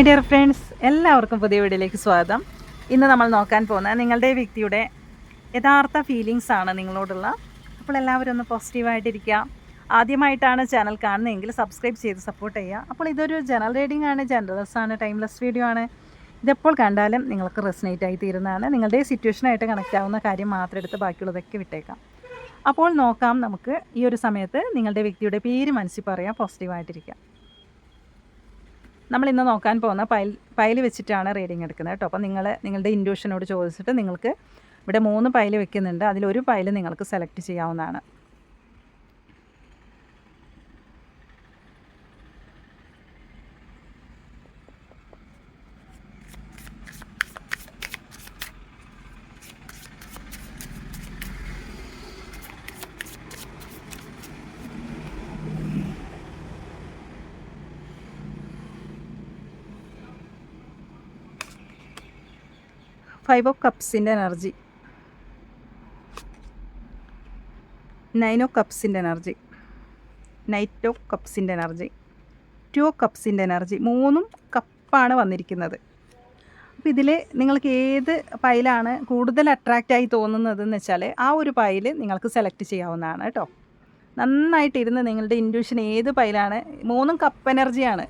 Dear friends, എല്ലാവർക്കും പുതിയ വീഡിയോയിലേക്ക് സ്വാഗതം. ഇന്ന് നമ്മൾ നോക്കാൻ പോകുന്ന നിങ്ങളുടെ വ്യക്തിയുടെ യഥാർത്ഥ ഫീലിങ്സ് ആണ് നിങ്ങളോടുള്ള. അപ്പോൾ എല്ലാവരും ഒന്ന് പോസിറ്റീവായിട്ടിരിക്കുക. ആദ്യമായിട്ടാണ് ചാനൽ കാണുന്നതെങ്കിൽ സബ്സ്ക്രൈബ് ചെയ്ത് സപ്പോർട്ട് ചെയ്യുക. അപ്പോൾ ഇതൊരു ജനറൽ റീഡിംഗ് ആണ്, ജനറൽസ് ആണ്, ടൈംലെസ് വീഡിയോ ആണ്. ഇതെപ്പോൾ കണ്ടാലും നിങ്ങൾക്ക് റെസനേറ്റ് ആയി തീരുന്നതാണ്. നിങ്ങളുടെ സിറ്റുവേഷനായിട്ട് കണക്റ്റ് ആവുന്ന കാര്യം മാത്രം എടുത്ത് ബാക്കിയുള്ളതൊക്കെ വിട്ടേക്കാം. അപ്പോൾ നോക്കാം, നമുക്ക് ഈ ഒരു സമയത്ത് നിങ്ങളുടെ വ്യക്തിയുടെ പേര് മനസ്സിൽ പറയാം, പോസിറ്റീവായിട്ടിരിക്കാം. നമ്മളിന്ന് നോക്കാൻ പോകുന്ന പൈൽ വെച്ചിട്ടാണ് റീഡിങ് എടുക്കുന്നത് കേട്ടോ. അപ്പോൾ നിങ്ങളുടെ ഇൻറ്റ്യൂഷനോട് ചോദിച്ചിട്ട് നിങ്ങൾക്ക് ഇവിടെ 3 പൈൽ വെക്കുന്നുണ്ട്. അതിലൊരു പൈൽ നിങ്ങൾക്ക് സെലക്ട് ചെയ്യാവുന്നതാണ്. ഫൈവ് ഓഫ് കപ്സിൻ്റെ എനർജി, 9 ഓഫ് കപ്സിൻ്റെ എനർജി, നൈറ്റ് ഓഫ് കപ്സിൻ്റെ എനർജി, 2 ഓഫ് കപ്സിൻ്റെ എനർജി. 3 കപ്പാണ് വന്നിരിക്കുന്നത്. അപ്പോൾ ഇതിൽ നിങ്ങൾക്ക് ഏത് പൈലാണ് കൂടുതൽ അട്രാക്റ്റായി തോന്നുന്നതെന്ന് വെച്ചാൽ ആ ഒരു പൈൽ നിങ്ങൾക്ക് സെലക്ട് ചെയ്യാവുന്നതാണ് കേട്ടോ. നന്നായിട്ടിരുന്ന് നിങ്ങളുടെ ഇൻറ്റ്യൂഷൻ ഏത് പൈലാണ്. 3 കപ്പ് എനർജിയാണ്.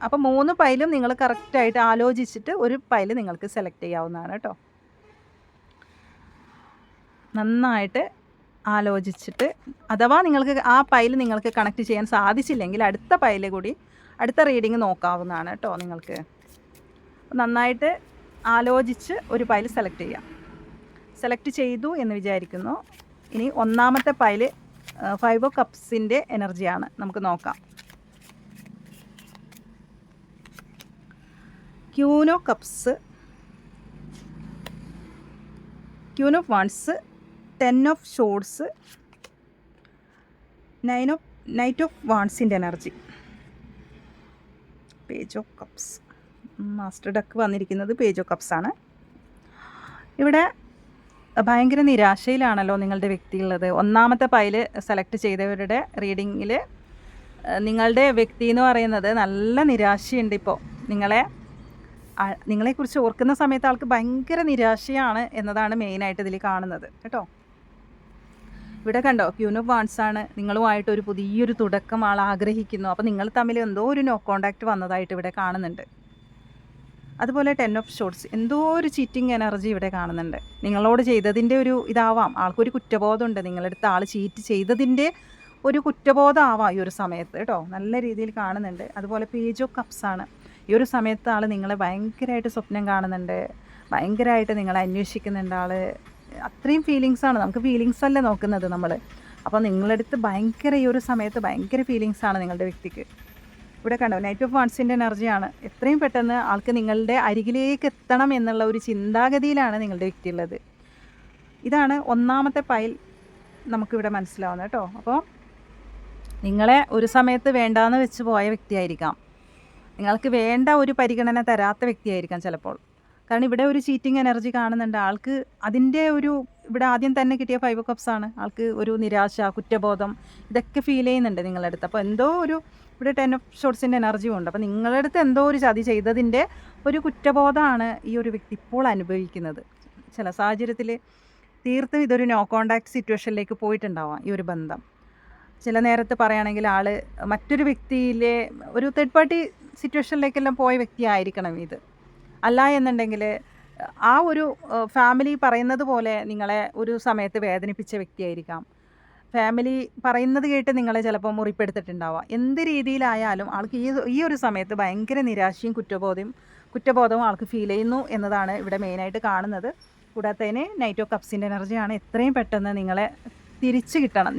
അപ്പോൾ 3 പൈലും നിങ്ങൾ കറക്റ്റായിട്ട് ആലോചിച്ചിട്ട് ഒരു പൈൽ നിങ്ങൾക്ക് സെലക്ട് ചെയ്യാവുന്നതാണ് കേട്ടോ. നന്നായിട്ട് ആലോചിച്ചിട്ട്, അഥവാ നിങ്ങൾക്ക് ആ പൈൽ നിങ്ങൾക്ക് കണക്ട് ചെയ്യാൻ സാധിച്ചില്ലെങ്കിൽ അടുത്ത പൈൽ കൂടി അടുത്ത റീഡിങ് നോക്കാവുന്നതാണ് കേട്ടോ. നിങ്ങൾക്ക് നന്നായിട്ട് ആലോചിച്ച് ഒരു പൈൽ സെലക്ട് ചെയ്യാം. സെലക്ട് ചെയ്തു എന്ന് വിചാരിക്കുന്നു. ഇനി ഒന്നാമത്തെ പൈൽ 5 ഓഫ് കപ്സിൻ്റെ എനർജിയാണ്. നമുക്ക് നോക്കാം. Queen of cups, queen of wands, 10 of swords, knight of വാൺസിൻ്റെ energy, page of cups. Master deck വന്നിരിക്കുന്നത് പേജ് ഓഫ് കപ്സ് ആണ്. ഇവിടെ ഭയങ്കര നിരാശയിലാണല്ലോ നിങ്ങളുടെ വ്യക്തിയുള്ളത്. ഒന്നാമത്തെ പൈല് സെലക്ട് ചെയ്തവരുടെ റീഡിങ്ങിൽ നിങ്ങളുടെ വ്യക്തി എന്ന് പറയുന്നത് നല്ല നിരാശയുണ്ട്. ഇപ്പോൾ നിങ്ങളെക്കുറിച്ച് ഓർക്കുന്ന സമയത്ത് ആൾക്ക് ഭയങ്കര നിരാശയാണ് എന്നതാണ് മെയിനായിട്ട് ഇതിൽ കാണുന്നത് കേട്ടോ. ഇവിടെ കണ്ടോ, ക്യൂൻ ഓഫ് വാൺസ് ആണ്. നിങ്ങളുമായിട്ട് ഒരു പുതിയൊരു തുടക്കം ആൾ ആഗ്രഹിക്കുന്നു. അപ്പോൾ നിങ്ങൾ തമ്മിൽ എന്തോ ഒരു നോ കോണ്ടാക്റ്റ് വന്നതായിട്ട് ഇവിടെ കാണുന്നുണ്ട്. അതുപോലെ 10 ഓഫ് ഷോർട്സ്, എന്തോ ഒരു ചീറ്റിംഗ് എനർജി ഇവിടെ കാണുന്നുണ്ട്. നിങ്ങളോട് ചെയ്തതിൻ്റെ ഒരു ഇതാവാം. ആൾക്കൊരു കുറ്റബോധമുണ്ട്. നിങ്ങളടുത്ത് ആൾ ചീറ്റ് ചെയ്തതിൻ്റെ ഒരു കുറ്റബോധം ആവാം ഈ ഒരു സമയത്ത് കേട്ടോ. നല്ല രീതിയിൽ കാണുന്നുണ്ട്. അതുപോലെ പേജ് ഓഫ് കപ്സ് ആണ്. ഈ ഒരു സമയത്ത് ആൾ നിങ്ങളെ ഭയങ്കരമായിട്ട് സ്വപ്നം കാണുന്നുണ്ട്, ഭയങ്കരമായിട്ട് നിങ്ങളെ അന്വേഷിക്കുന്നുണ്ട് ആൾ. അത്രയും ഫീലിങ്സാണ്. നമുക്ക് ഫീലിങ്സ് അല്ലേ നോക്കുന്നത് നമ്മൾ. അപ്പോൾ നിങ്ങളടുത്ത് ഭയങ്കര ഈ ഒരു സമയത്ത് ഭയങ്കര ഫീലിങ്സാണ് നിങ്ങളുടെ വ്യക്തിക്ക്. ഇവിടെ കണ്ടോ, നൈറ്റ് ഓഫ് വാൺസിൻ്റെ എനർജിയാണ്. എത്രയും പെട്ടെന്ന് ആൾക്ക് നിങ്ങളുടെ അരികിലേക്ക് എത്തണം എന്നുള്ള ഒരു ചിന്താഗതിയിലാണ് നിങ്ങളുടെ വ്യക്തി ഉള്ളത്. ഇതാണ് ഒന്നാമത്തെ പൈൽ നമുക്കിവിടെ മനസ്സിലാവുന്നത് കേട്ടോ. അപ്പോൾ നിങ്ങളെ ഒരു സമയത്ത് വേണ്ടാന്ന് വെച്ച് പോയ വ്യക്തിയായിരിക്കാം. നിങ്ങൾക്ക് വേണ്ട ഒരു പരിഗണന തരാത്ത വ്യക്തിയായിരിക്കാം ചിലപ്പോൾ. കാരണം ഇവിടെ ഒരു ചീറ്റിംഗ് എനർജി കാണുന്നുണ്ട് ആൾക്ക്. അതിൻ്റെ ഒരു ഇവിടെ ആദ്യം തന്നെ കിട്ടിയ 5 ഓഫ് കപ്സ് ആണ്. ആൾക്ക് ഒരു നിരാശ, കുറ്റബോധം ഇതൊക്കെ ഫീൽ ചെയ്യുന്നുണ്ട് നിങ്ങളുടെ അടുത്ത്. അപ്പോൾ എന്തോ ഒരു ഇവിടെ 10 ഓഫ് ഷോർട്സിൻ്റെ എനർജിയും ഉണ്ട്. അപ്പോൾ നിങ്ങളുടെ അടുത്ത് എന്തോ ഒരു ചതി ചെയ്തതിൻ്റെ ഒരു കുറ്റബോധമാണ് ഈ ഒരു വ്യക്തി ഇപ്പോൾ അനുഭവിക്കുന്നത്. ചില സാഹചര്യത്തിൽ തീർത്തും ഇതൊരു നോ കോണ്ടാക്ട് സിറ്റുവേഷനിലേക്ക് പോയിട്ടുണ്ടാവാം ഈ ഒരു ബന്ധം. ചില നേരത്ത് പറയുകയാണെങ്കിൽ ആൾ മറ്റൊരു വ്യക്തിയിലെ ഒരു തേർഡ് പാർട്ടി സിറ്റുവേഷനിലേക്കെല്ലാം പോയ വ്യക്തിയായിരിക്കണം ഇത്. അല്ല എന്നുണ്ടെങ്കിൽ ആ ഒരു ഫാമിലി പറയുന്നത് പോലെ നിങ്ങളെ ഒരു സമയത്ത് വേദനിപ്പിച്ച വ്യക്തിയായിരിക്കാം. ഫാമിലി പറയുന്നത് കേട്ട് നിങ്ങളെ ചിലപ്പോൾ മുറിപ്പെടുത്തിട്ടുണ്ടാവാം. എന്ത് രീതിയിലായാലും ആൾക്ക് ഈ ഒരു സമയത്ത് ഭയങ്കര നിരാശയും കുറ്റബോധവും ആൾക്ക് ഫീൽ ചെയ്യുന്നു എന്നതാണ് ഇവിടെ മെയിനായിട്ട് കാണുന്നത്. കൂടാതെ തന്നെ നൈറ്റ് ഓഫ് കപ്സിൻ്റെ എനർജിയാണ്. എത്രയും പെട്ടെന്ന് നിങ്ങളെ തിരിച്ച് കിട്ടണം,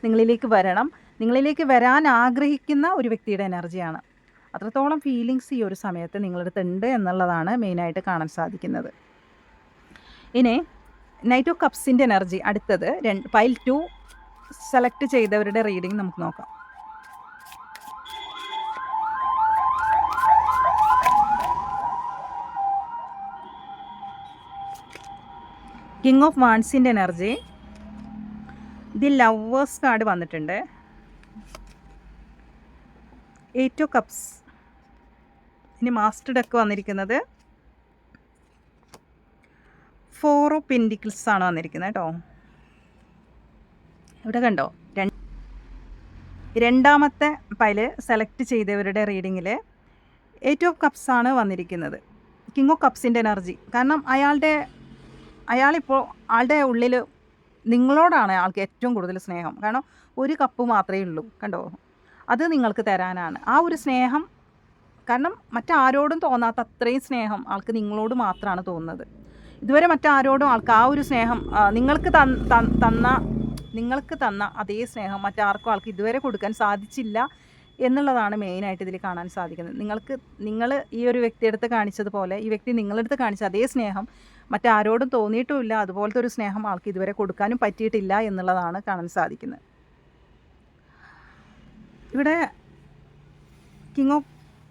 നിങ്ങളിലേക്ക് വരണം, നിങ്ങളിലേക്ക് വരാൻ ആഗ്രഹിക്കുന്ന ഒരു വ്യക്തിയുടെ എനർജിയാണ്. അത്രത്തോളം ഫീലിങ്സ് ഈ ഒരു സമയത്ത് നിങ്ങളടുത്ത് ഉണ്ട് എന്നുള്ളതാണ് മെയിനായിട്ട് കാണാൻ സാധിക്കുന്നത്. ഇനി നൈറ്റ് ഓഫ് കപ്സിൻ്റെ എനർജി അടുത്തത് പൈൽ 2 സെലക്ട് ചെയ്തവരുടെ റീഡിങ് നമുക്ക് നോക്കാം. കിങ് ഓഫ് വാൺസിൻ്റെ എനർജി, ദി ലവേഴ്സ് കാർഡ് വന്നിട്ടുണ്ട്. 8 ഓഫ് കപ്സ്. ഇനി മാസ്റ്റർ ഡെക്ക് വന്നിരിക്കുന്നത് 4 ഓഫ് പെൻറ്റിക്കിൾസ് ആണ് വന്നിരിക്കുന്നത് കേട്ടോ. ഇവിടെ കണ്ടോ, രണ്ടാമത്തെ പൈല് സെലക്ട് ചെയ്തവരുടെ റീഡിങ്ങിൽ 8 ഓഫ് കപ്സ് ആണ് വന്നിരിക്കുന്നത്. കിങ് ഓഫ് കപ്സിൻ്റെ എനർജി. കാരണം അയാളിപ്പോൾ ആളുടെ ഉള്ളിൽ നിങ്ങളോടാണ് ആൾക്ക് ഏറ്റവും കൂടുതൽ സ്നേഹം. കാരണം ഒരു കപ്പ് മാത്രമേ ഉള്ളൂ, കണ്ടോ, അത് നിങ്ങൾക്ക് തരാനാണ് ആ ഒരു സ്നേഹം. കാരണം മറ്റാരോടും തോന്നാത്ത അത്രയും സ്നേഹം ആൾക്ക് നിങ്ങളോട് മാത്രമാണ് തോന്നുന്നത്. ഇതുവരെ മറ്റാരോടും ആൾക്ക് ആ ഒരു സ്നേഹം നിങ്ങൾക്ക് തന്ന അതേ സ്നേഹം മറ്റാർക്കും ആൾക്ക് ഇതുവരെ കൊടുക്കാൻ സാധിച്ചില്ല എന്നുള്ളതാണ് മെയിനായിട്ട് ഇതിൽ കാണാൻ സാധിക്കുന്നത്. നിങ്ങൾ ഈ ഒരു വ്യക്തിയെടുത്ത് കാണിച്ചതുപോലെ ഈ വ്യക്തി നിങ്ങളെടുത്ത് കാണിച്ച അതേ സ്നേഹം മറ്റാരോടും തോന്നിയിട്ടുമില്ല. അതുപോലത്തെ ഒരു സ്നേഹം ആൾക്ക് ഇതുവരെ കൊടുക്കാനും പറ്റിയിട്ടില്ല എന്നുള്ളതാണ് കാണാൻ സാധിക്കുന്നത്. ഇവിടെ കിങ് ഓഫ്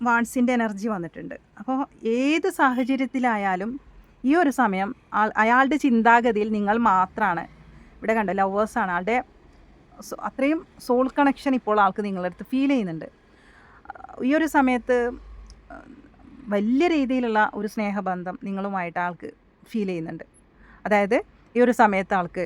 വാൺസിൻ്റെ എനർജി വന്നിട്ടുണ്ട്. അപ്പോൾ ഏത് സാഹചര്യത്തിലായാലും ഈ ഒരു സമയം അയാളുടെ ചിന്താഗതിയിൽ നിങ്ങൾ മാത്രമാണ്. ഇവിടെ കണ്ടോ, ലവേഴ്സാണ് ആളുടെ. അത്രയും സോൾ കണക്ഷൻ ഇപ്പോൾ ആൾക്ക് നിങ്ങളടുത്ത് ഫീൽ ചെയ്യുന്നുണ്ട്. ഈ ഒരു സമയത്ത് വലിയ രീതിയിലുള്ള ഒരു സ്നേഹബന്ധം നിങ്ങളുമായിട്ട് ആൾക്ക് ഫീൽ ചെയ്യുന്നുണ്ട്. അതായത് ഈ ഒരു സമയത്ത് ആൾക്ക്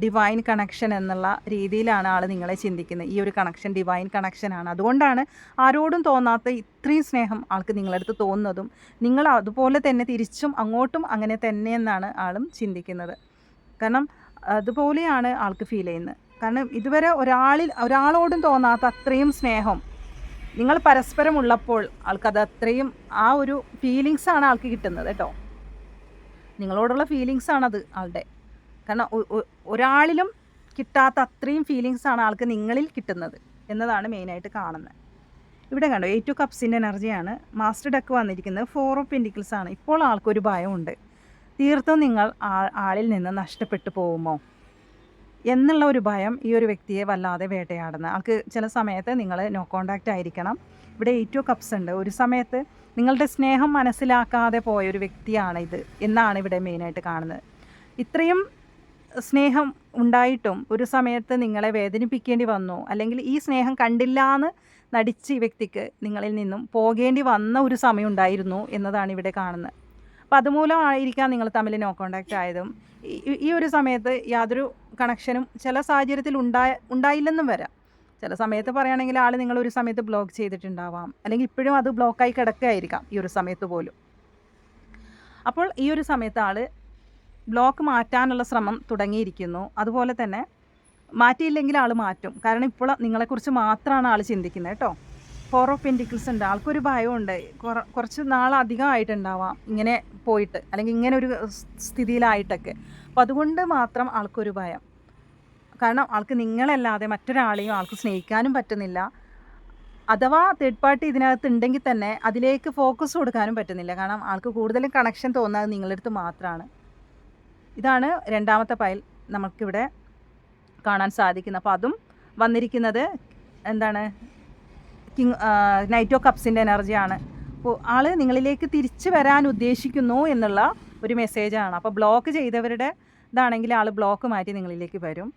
ഡിവൈൻ കണക്ഷൻ എന്നുള്ള രീതിയിലാണ് ആൾ നിങ്ങളെ ചിന്തിക്കുന്നത്. ഈ ഒരു കണക്ഷൻ ഡിവൈൻ കണക്ഷനാണ്. അതുകൊണ്ടാണ് ആരോടും തോന്നാത്ത ഇത്രയും സ്നേഹം ആൾക്ക് നിങ്ങളടുത്ത് തോന്നുന്നതും നിങ്ങൾ അതുപോലെ തന്നെ തിരിച്ചും അങ്ങോട്ടും അങ്ങനെ തന്നെയെന്നാണ് ആളും ചിന്തിക്കുന്നത്. കാരണം അതുപോലെയാണ് ആൾക്ക് ഫീൽ ചെയ്യുന്നത്. കാരണം ഇതുവരെ ഒരാളോടും തോന്നാത്ത അത്രയും സ്നേഹം നിങ്ങൾ പരസ്പരം ഉള്ളപ്പോൾ ആൾക്കത് അത്രയും ആ ഒരു ഫീലിങ്സാണ് ആൾക്ക് കിട്ടുന്നത് കേട്ടോ. നിങ്ങളോടുള്ള ഫീലിങ്സാണത് ആളുടെ. കാരണം ഒരാളിലും കിട്ടാത്ത അത്രയും ഫീലിങ്സാണ് ആൾക്ക് നിങ്ങളിൽ കിട്ടുന്നത് എന്നതാണ് മെയിനായിട്ട് കാണുന്നത്. ഇവിടെ കണ്ടോ, 8 ഓഫ് കപ്സിൻ്റെ എനർജിയാണ്. മാസ്റ്റർ ഡെക്ക് വന്നിരിക്കുന്നത് 4 ഓഫ് പെൻറ്റിക്കിൾസ് ആണ്. ഇപ്പോൾ ആൾക്കൊരു ഭയമുണ്ട്. തീർത്തും നിങ്ങൾ ആളിൽ നിന്ന് നഷ്ടപ്പെട്ടു പോകുമോ എന്നുള്ള ഒരു ഭയം ഈ ഒരു വ്യക്തിയെ വല്ലാതെ വേട്ടയാടുന്നത്. ആൾക്ക് ചില സമയത്ത് നിങ്ങൾ നോ കോണ്ടാക്റ്റ് ആയിരിക്കണം. ഇവിടെ 8 ഓഫ് കപ്സ് ഉണ്ട്. ഒരു സമയത്ത് നിങ്ങളുടെ സ്നേഹം മനസ്സിലാക്കാതെ പോയൊരു വ്യക്തിയാണ് ഇത് എന്നാണ് ഇവിടെ മെയിനായിട്ട് കാണുന്നത്. ഇത്രയും സ്നേഹം ഉണ്ടായിട്ടും ഒരു സമയത്ത് നിങ്ങളെ വേദനിപ്പിക്കേണ്ടി വന്നു, അല്ലെങ്കിൽ ഈ സ്നേഹം കണ്ടില്ല എന്ന് നടിച്ച് ഈ വ്യക്തിക്ക് നിങ്ങളിൽ നിന്നും പോകേണ്ടി വന്ന ഒരു സമയം ഉണ്ടായിരുന്നു എന്നതാണ് ഇവിടെ കാണുന്നത്. അപ്പോൾ അതുമൂലമായിരിക്കാം നിങ്ങൾ തമ്മിൽ നോ കോണ്ടാക്റ്റ് ആയതും. ഈ ഒരു സമയത്ത് യാതൊരു കണക്ഷനും ചില സാഹചര്യത്തിൽ ഉണ്ടായില്ലെന്നും വരാം. ചില സമയത്ത് പറയുകയാണെങ്കിൽ ആൾ നിങ്ങളൊരു സമയത്ത് ബ്ലോക്ക് ചെയ്തിട്ടുണ്ടാവാം, അല്ലെങ്കിൽ ഇപ്പോഴും അത് ബ്ലോക്കായി കിടക്കുകയായിരിക്കാം ഈ ഒരു സമയത്ത് പോലും. അപ്പോൾ ഈ ഒരു സമയത്ത് ആൾ ബ്ലോക്ക് മാറ്റാനുള്ള ശ്രമം തുടങ്ങിയിരിക്കുന്നു. അതുപോലെ തന്നെ മാറ്റിയില്ലെങ്കിൽ ആൾ മാറ്റും. കാരണം ഇപ്പോൾ നിങ്ങളെക്കുറിച്ച് മാത്രമാണ് ആൾ ചിന്തിക്കുന്നത് കേട്ടോ. 4 ഓഫ് പെൻറ്റിക്കിൾസ് ഉണ്ട്. ആൾക്കൊരു ഭയമുണ്ട്. കുറച്ച് നാളധികമായിട്ടുണ്ടാവാം ഇങ്ങനെ പോയിട്ട്, അല്ലെങ്കിൽ ഇങ്ങനെ ഒരു സ്ഥിതിയിലായിട്ടൊക്കെ. അപ്പോൾ അതുകൊണ്ട് മാത്രം ആൾക്കൊരു ഭയം. കാരണം ആൾക്ക് നിങ്ങളല്ലാതെ മറ്റൊരാളെയും ആൾക്ക് സ്നേഹിക്കാനും പറ്റുന്നില്ല. അഥവാ തേർഡ് പാർട്ടി ഇതിനകത്ത് ഉണ്ടെങ്കിൽ തന്നെ അതിലേക്ക് ഫോക്കസ് കൊടുക്കാനും പറ്റുന്നില്ല. കാരണം ആൾക്ക് കൂടുതലും കണക്ഷൻ തോന്നുന്നത് നിങ്ങളടുത്ത് മാത്രമാണ്. ഇതാണ് രണ്ടാമത്തെ പൈൽ നമുക്കിവിടെ കാണാൻ സാധിക്കുന്നത്. അപ്പോൾ അതും വന്നിരിക്കുന്നത് എന്താണ്, നൈറ്റ് ഓഫ് കപ്സിൻ്റെ എനർജിയാണ്. അപ്പോൾ ആൾ നിങ്ങളിലേക്ക് തിരിച്ചു വരാൻ ഉദ്ദേശിക്കുന്നു എന്നുള്ള ഒരു മെസ്സേജാണ്. അപ്പോൾ ബ്ലോക്ക് ചെയ്തവരുടെ ഇതാണെങ്കിൽ ആൾ ബ്ലോക്ക് മാറ്റി നിങ്ങളിലേക്ക് വരും.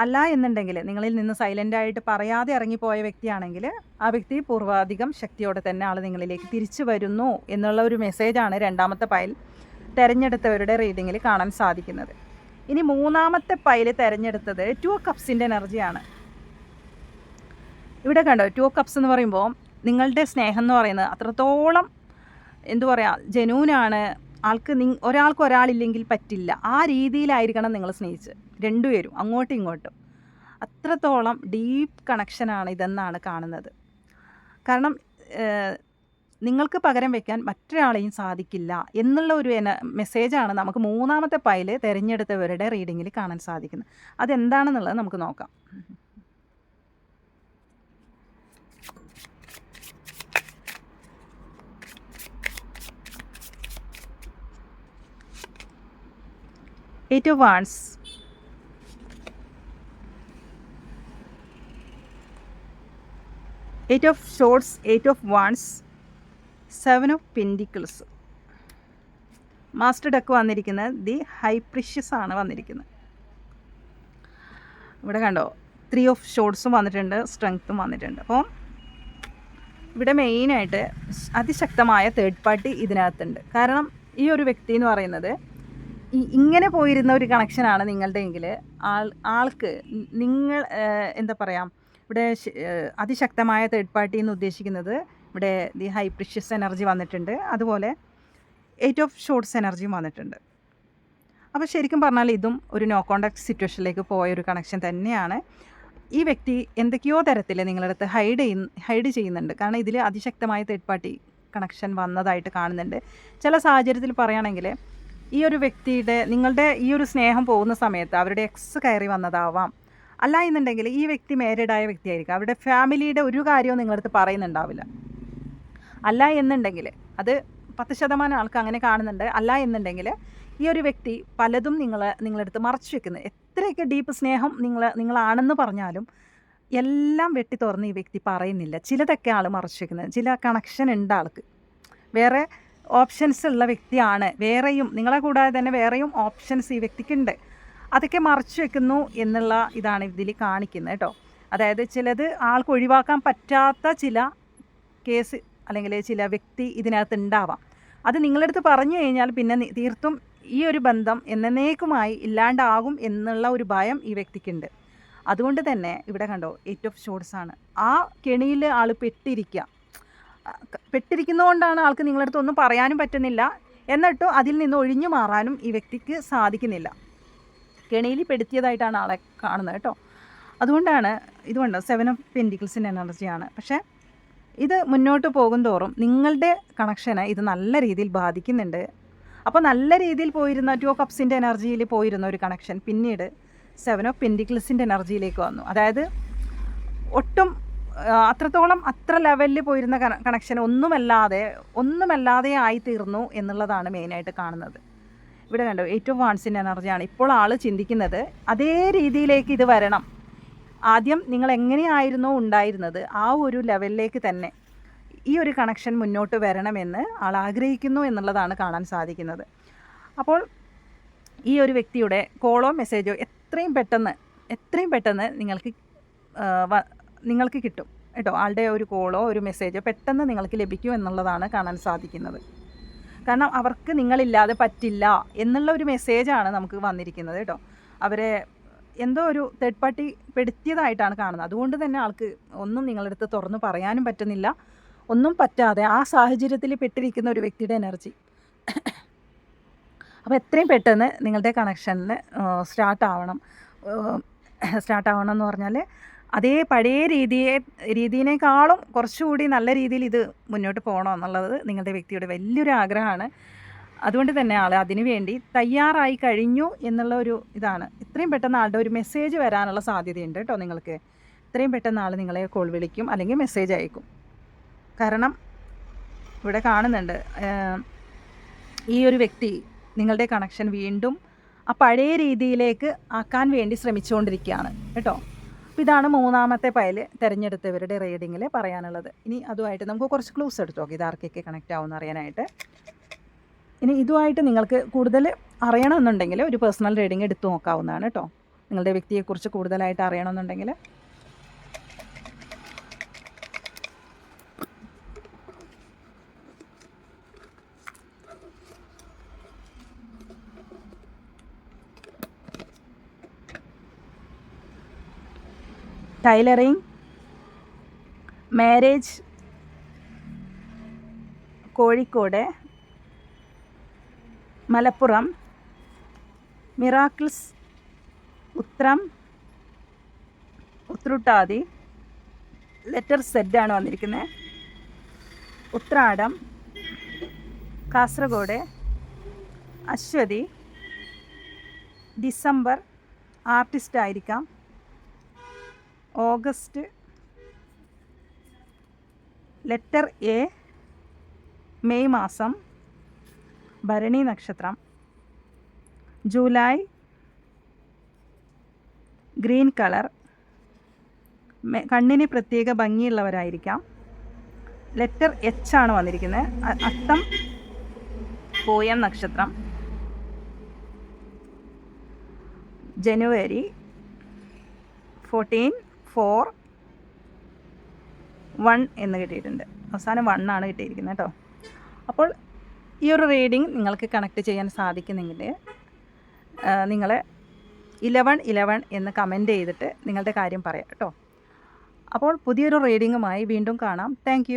അല്ല എന്നുണ്ടെങ്കിൽ നിങ്ങളിൽ നിന്ന് സൈലൻ്റായിട്ട് പറയാതെ ഇറങ്ങിപ്പോയ വ്യക്തിയാണെങ്കിൽ ആ വ്യക്തി പൂർവാധികം ശക്തിയോടെ തന്നെ ആൾ നിങ്ങളിലേക്ക് തിരിച്ചു വരുന്നു എന്നുള്ള ഒരു മെസ്സേജാണ് രണ്ടാമത്തെ പൈൽ തിരഞ്ഞെടുത്തവരുടെ റീഡിങ്ങിൽ കാണാൻ സാധിക്കുന്നത്. ഇനി മൂന്നാമത്തെ പൈൽ തിരഞ്ഞെടുത്തത് 2 ഓഫ് കപ്സിൻ്റെ എനർജിയാണ്. ഇവിടെ കണ്ടോ, 2 ഓഫ് കപ്സ് എന്ന് പറയുമ്പോൾ നിങ്ങളുടെ സ്നേഹം എന്ന് പറയുന്നത് അത്രത്തോളം എന്തു പറയുക, ജെന്യൂനാണ്. ഒരാൾക്ക് ഒരാളില്ലെങ്കിൽ പറ്റില്ല, ആ രീതിയിലായിരിക്കണം നിങ്ങൾ സ്നേഹിച്ച് രണ്ടുപേരും അങ്ങോട്ടും ഇങ്ങോട്ടും. അത്രത്തോളം ഡീപ്പ് കണക്ഷനാണ് ഇതെന്നാണ് കാണുന്നത്. കാരണം നിങ്ങൾക്ക് പകരം വയ്ക്കാൻ മറ്റൊരാളെയും സാധിക്കില്ല എന്നുള്ള ഒരു മെസ്സേജാണ് നമുക്ക് മൂന്നാമത്തെ പൈൽ തിരഞ്ഞെടുത്തവരുടെ റീഡിങ്ങിൽ കാണാൻ സാധിക്കുന്നത്. അതെന്താണെന്നുള്ളത് നമുക്ക് നോക്കാം. Eight of Wands, Eight of Swords, Eight of Wands, 7 of Pentacles. Master deck വന്നിരിക്കുന്നത് ദി ഹൈ പ്രിഷ്യസ് ആണ് വന്നിരിക്കുന്നത്. ഇവിടെ കണ്ടോ, 3 ഓഫ് ഷോർട്സും വന്നിട്ടുണ്ട്, സ്ട്രെങ്ത്തും വന്നിട്ടുണ്ട്. അപ്പോൾ ഇവിടെ മെയിനായിട്ട് അതിശക്തമായ തേർഡ് പാർട്ടി ഇതിനകത്തുണ്ട്. കാരണം ഈ ഒരു വ്യക്തി എന്ന് പറയുന്നത് ഇങ്ങനെ പോയിരുന്ന ഒരു കണക്ഷനാണ് നിങ്ങളുടെ എങ്കിൽ ആൾക്ക് നിങ്ങൾ എന്താ പറയുക, ഇവിടെ അതിശക്തമായ തേർഡ് പാർട്ടി എന്ന് ഉദ്ദേശിക്കുന്നത് ഇവിടെ ദി ഹൈ പ്രിഷ്യസ് എനർജി വന്നിട്ടുണ്ട്, അതുപോലെ 8 ഓഫ് ഷോർട്സ് എനർജിയും വന്നിട്ടുണ്ട്. അപ്പോൾ ശരിക്കും പറഞ്ഞാൽ ഇതും ഒരു നോ കോണ്ടാക്ട് സിറ്റുവേഷനിലേക്ക് പോയൊരു കണക്ഷൻ തന്നെയാണ്. ഈ വ്യക്തി എന്തൊക്കെയോ തരത്തിൽ നിങ്ങളുടെ അടുത്ത് ഹൈഡ് ചെയ്യുന്നുണ്ട്. കാരണം ഇതിൽ അതിശക്തമായ തേർഡ് പാർട്ടി കണക്ഷൻ വന്നതായിട്ട് കാണുന്നുണ്ട്. ചില സാഹചര്യത്തിൽ പറയുകയാണെങ്കിൽ ഈ ഒരു വ്യക്തിയുടെ നിങ്ങളുടെ ഈ ഒരു സ്നേഹം പോകുന്ന സമയത്ത് അവരുടെ എക്സ് കയറി വന്നതാവാം. അല്ല എന്നുണ്ടെങ്കിൽ ഈ വ്യക്തി മാരീഡായ വ്യക്തിയായിരിക്കും. അവരുടെ ഫാമിലിയുടെ ഒരു കാര്യവും നിങ്ങളടുത്ത് പറയുന്നുണ്ടാവില്ല. അല്ല എന്നുണ്ടെങ്കിൽ അത് 10% ആൾക്ക് അങ്ങനെ കാണുന്നുണ്ട്. അല്ല എന്നുണ്ടെങ്കിൽ ഈ ഒരു വ്യക്തി പലതും നിങ്ങളടുത്ത് മറച്ചു വെക്കുന്നത്, എത്രയൊക്കെ ഡീപ്പ് സ്നേഹം നിങ്ങളാണെന്ന് പറഞ്ഞാലും എല്ലാം വെട്ടി തുറന്ന് ഈ വ്യക്തി പറയുന്നില്ല. ചിലതൊക്കെ ആൾ മറച്ചു വെക്കുന്നത്, ചില കണക്ഷൻ ഉണ്ട് ആൾക്ക്, വേറെ ഓപ്ഷൻസ് ഉള്ള വ്യക്തിയാണ്. വേറെയും നിങ്ങളെ കൂടാതെ തന്നെ വേറെയും ഓപ്ഷൻസ് ഈ വ്യക്തിക്കുണ്ട്. അതൊക്കെ മറച്ചു വെക്കുന്നു എന്നുള്ള ഇതാണ് ഇതിൽ കാണിക്കുന്നത് കേട്ടോ. അതായത് ചിലത് ആൾക്ക് ഒഴിവാക്കാൻ പറ്റാത്ത ചില കേസ് അല്ലെങ്കിൽ ചില വ്യക്തി ഇതിനകത്ത് ഉണ്ടാവാം. അത് നിങ്ങളടുത്ത് പറഞ്ഞു കഴിഞ്ഞാൽ പിന്നെ തീർത്തും ഈ ഒരു ബന്ധം എന്നേക്കുമായി ഇല്ലാണ്ടാകും എന്നുള്ള ഒരു ഭയം ഈ വ്യക്തിക്കുണ്ട്. അതുകൊണ്ട് തന്നെ ഇവിടെ കണ്ടോ 8 ഓഫ് ഷോർട്സ് ആണ്. ആ കെണിയിൽ ആൾ പെട്ടിരിക്കുന്നതുകൊണ്ടാണ് ആൾക്ക് നിങ്ങളടുത്ത് ഒന്നും പറയാനും പറ്റുന്നില്ല, എന്നിട്ടും അതിൽ നിന്ന് ഒഴിഞ്ഞു മാറാനും ഈ വ്യക്തിക്ക് സാധിക്കുന്നില്ല. കെണിയിൽ പെടുത്തിയതായിട്ടാണ് ആളെ കാണുന്നത് കേട്ടോ. അതുകൊണ്ടാണ് ഇതുകൊണ്ട് 7 ഓഫ് പെൻറ്റിക്കിൾസിൻ്റെ എനർജിയാണ്. പക്ഷേ ഇത് മുന്നോട്ട് പോകും തോറും നിങ്ങളുടെ കണക്ഷനെ ഇത് നല്ല രീതിയിൽ ബാധിക്കുന്നുണ്ട്. അപ്പോൾ നല്ല രീതിയിൽ പോയിരുന്ന 2 ഓഫ് കപ്സിൻ്റെ എനർജിയിൽ പോയിരുന്ന ഒരു കണക്ഷൻ പിന്നീട് 7 ഓഫ് പെൻറ്റിക്കിൾസിൻ്റെ എനർജിയിലേക്ക് വന്നു. അതായത് ഒട്ടും അത്ര ലെവലിൽ പോയിരുന്ന കണക്ഷൻ ഒന്നുമല്ലാതെ ആയിത്തീർന്നു എന്നുള്ളതാണ് മെയിനായിട്ട് കാണുന്നത്. ഇവിടെ കണ്ടോ 8 ഓഫ് വാൺസിൻ്റെ എനർജിയാണ്. ഇപ്പോൾ ആൾ ചിന്തിക്കുന്നത് അതേ രീതിയിലേക്ക് ഇത് വരണം. ആദ്യം നിങ്ങൾ എങ്ങനെയായിരുന്നോ ഉണ്ടായിരുന്നത് ആ ഒരു ലെവലിലേക്ക് തന്നെ ഈ ഒരു കണക്ഷൻ മുന്നോട്ട് വരണമെന്ന് ആൾ ആഗ്രഹിക്കുന്നു എന്നുള്ളതാണ് കാണാൻ സാധിക്കുന്നത്. അപ്പോൾ ഈ ഒരു വ്യക്തിയുടെ കോളോ മെസ്സേജോ എത്രയും പെട്ടെന്ന് നിങ്ങൾക്ക് കിട്ടും കേട്ടോ. ആളുടെ ഒരു കോളോ ഒരു മെസ്സേജോ പെട്ടെന്ന് നിങ്ങൾക്ക് ലഭിക്കും എന്നുള്ളതാണ് കാണാൻ സാധിക്കുന്നത്. കാരണം അവർക്ക് നിങ്ങളില്ലാതെ പറ്റില്ല എന്നുള്ള ഒരു മെസ്സേജാണ് നമുക്ക് വന്നിരിക്കുന്നത് കേട്ടോ. അവരെ എന്തോ ഒരു തേർഡ് പാർട്ടി പെടുത്തിയതായിട്ടാണ് കാണുന്നത്. അതുകൊണ്ട് തന്നെ ആൾക്ക് ഒന്നും നിങ്ങളടുത്ത് തുറന്നു പറയാനും പറ്റുന്നില്ല. ഒന്നും പറ്റാതെ ആ സാഹചര്യത്തിൽ പെട്ടിരിക്കുന്ന ഒരു വ്യക്തിയുടെ എനർജി. അപ്പോൾ എത്രയും പെട്ടെന്ന് നിങ്ങളുടെ കണക്ഷനിൽ സ്റ്റാർട്ടാവണം എന്ന് പറഞ്ഞാൽ അതേ പഴയ രീതിയിനേക്കാളും കുറച്ചുകൂടി നല്ല രീതിയിൽ ഇത് മുന്നോട്ട് പോകണം എന്നുള്ളത് നിങ്ങളുടെ വ്യക്തിയുടെ വലിയൊരു ആഗ്രഹമാണ്. അതുകൊണ്ട് തന്നെ ആൾ അതിനു വേണ്ടി തയ്യാറായി കഴിഞ്ഞു എന്നുള്ള ഒരു ഇതാണ്. എത്രയും പെട്ടെന്ന് ആളുടെ ഒരു മെസ്സേജ് വരാനുള്ള സാധ്യതയുണ്ട് കേട്ടോ. നിങ്ങൾക്ക് എത്രയും പെട്ടെന്ന് ആൾ നിങ്ങളെ കോൾ വിളിക്കും അല്ലെങ്കിൽ മെസ്സേജ് അയക്കും. കാരണം ഇവിടെ കാണുന്നുണ്ട് ഈ ഒരു വ്യക്തി നിങ്ങളുടെ കണക്ഷൻ വീണ്ടും ആ പഴയ രീതിയിലേക്ക് ആക്കാൻ വേണ്ടി ശ്രമിച്ചുകൊണ്ടിരിക്കുകയാണ് കേട്ടോ. അപ്പോൾ ഇതാണ് 3ാമത്തെ പയൽ തിരഞ്ഞെടുത്തവരുടെ റീഡിങ്ങിൽ പറയാനുള്ളത്. ഇനി അതുമായിട്ട് നമുക്ക് കുറച്ച് ക്ലൂസ് എടുത്ത് നോക്കാം, ഇത് ആർക്കൊക്കെ കണക്റ്റ് ആവുമെന്ന് അറിയാനായിട്ട്. ഇനി ഇതുമായിട്ട് നിങ്ങൾക്ക് കൂടുതൽ അറിയണമെന്നുണ്ടെങ്കിൽ ഒരു പേഴ്സണൽ റീഡിങ് എടുത്ത് നോക്കാവുന്നതാണ് കേട്ടോ. നിങ്ങളുടെ വ്യക്തിയെക്കുറിച്ച് കൂടുതലായിട്ട് അറിയണമെന്നുണ്ടെങ്കിൽ tailoring, marriage, Kozhikode, Malappuram, miracles, Uthrattathi, letter Z ആണ് വന്നിരിക്കുന്നത്, ഉത്രാടം, കാസർഗോഡ്, അശ്വതി, ഡിസംബർ ആർട്ടിസ്റ്റ് ആയിരിക്കാം, ഓഗസ്റ്റ്, ലെറ്റർ എ, മെയ് മാസം, ഭരണി നക്ഷത്രം, ജൂലൈ, ഗ്രീൻ കളർ, കണ്ണിന് പ്രത്യേക ഭംഗിയുള്ളവരായിരിക്കാം, ലെറ്റർ എച്ച് ആണ് വന്നിരിക്കുന്നത്, അത്തം, പൂയം നക്ഷത്രം, ജനുവരി 14/4 1 എന്ന് കിട്ടിയിട്ടുണ്ട്. അവസാനം 1 ആണ് കിട്ടിയിരിക്കുന്നത് കേട്ടോ. അപ്പോൾ ഈ ഒരു റീഡിങ് നിങ്ങൾക്ക് കണക്ട് ചെയ്യാൻ സാധിക്കുന്നെങ്കിൽ നിങ്ങൾ 11 എന്ന് കമൻറ്റ് ചെയ്തിട്ട് നിങ്ങളുടെ കാര്യം പറയാം കേട്ടോ. അപ്പോൾ പുതിയൊരു റീഡിങ്ങുമായി വീണ്ടും കാണാം. താങ്ക്